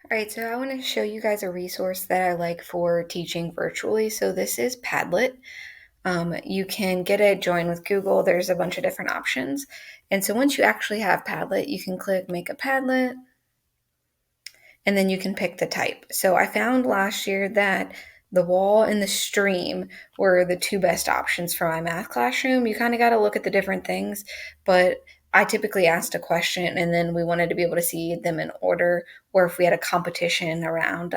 All right, so I want to show you guys a resource that I like for teaching virtually. So this is Padlet. You can get it, join with Google. There's a bunch of different options. And so once you actually have Padlet, you can click Make a Padlet, and then you can pick the type. So I found last year that the wall and the stream were the two best options for my math classroom. You kind of got to look at the different things, but I typically asked a question and then we wanted to be able to see them in order, or if we had a competition around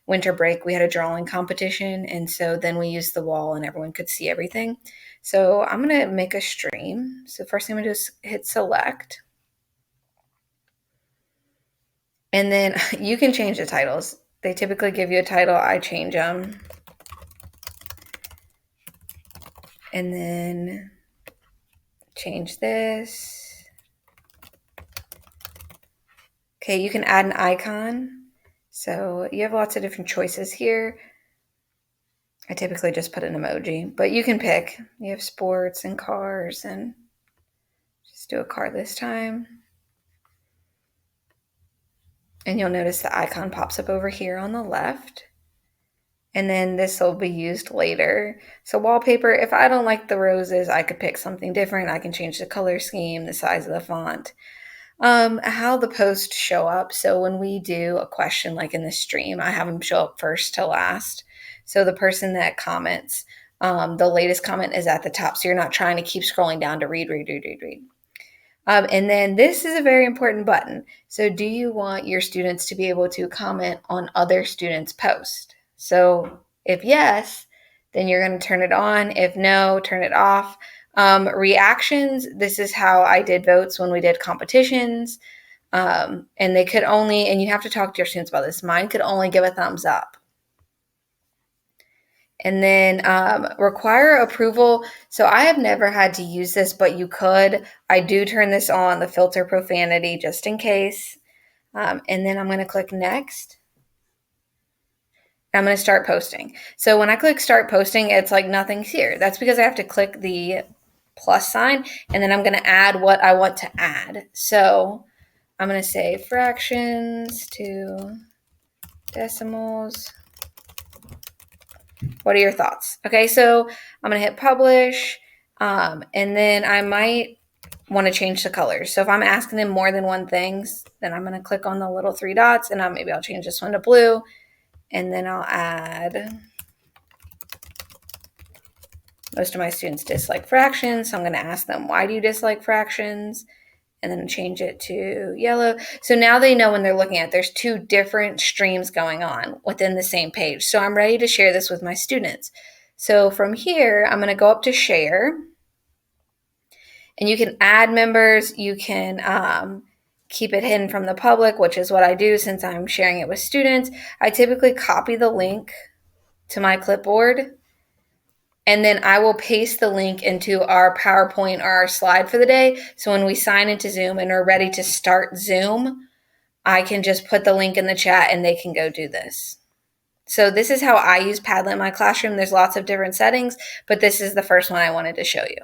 winter break, we had a drawing competition. And so then we used the wall and everyone could see everything. So I'm going to make a stream. So first thing I'm going to do is hit select. And then you can change the titles. They typically give you a title. I change them. And then change this. Okay, you can add an icon. So you have lots of different choices here. I typically just put an emoji, but you can pick. You have sports and cars, and just do a car this time. And you'll notice the icon pops up over here on the left. And then this will be used later. So wallpaper, if I don't like the roses, I could pick something different. I can change the color scheme, the size of the font. How the posts show up. So when we do a question like in the stream, I have them show up first to last. So the person that comments, the latest comment is at the top. So you're not trying to keep scrolling down to read. And then this is a very important button. So do you want your students to be able to comment on other students' posts? So if yes, then you're going to turn it on. If no, turn it off. Reactions, this is how I did votes when we did competitions. And they could only, and you have to talk to your students about this, mine could only give a thumbs up. And then require approval. So I have never had to use this, but you could. I do turn this on, the filter profanity, just in case. And then I'm going to click next. I'm going to start posting. So when I click start posting, it's like nothing's here. That's because I have to click the plus sign, and then I'm going to add what I want to add. So I'm going to say fractions to decimals. What are your thoughts? Okay, so I'm going to hit publish, and then I might want to change the colors. So if I'm asking them more than one thing, then I'm going to click on the little three dots, and maybe I'll change this one to blue, and then I'll add, most of my students dislike fractions, so I'm going to ask them, why do you dislike fractions? And then change it to yellow. So now they know when they're looking at it, there's two different streams going on within the same page. So I'm ready to share this with my students. So from here, I'm going to go up to share. And you can add members. You can keep it hidden from the public, which is what I do since I'm sharing it with students. I typically copy the link to my clipboard, and then I will paste the link into our PowerPoint or our slide for the day. So when we sign into Zoom and are ready to start Zoom, I can just put the link in the chat and they can go do this. So this is how I use Padlet in my classroom. There's lots of different settings, but this is the first one I wanted to show you.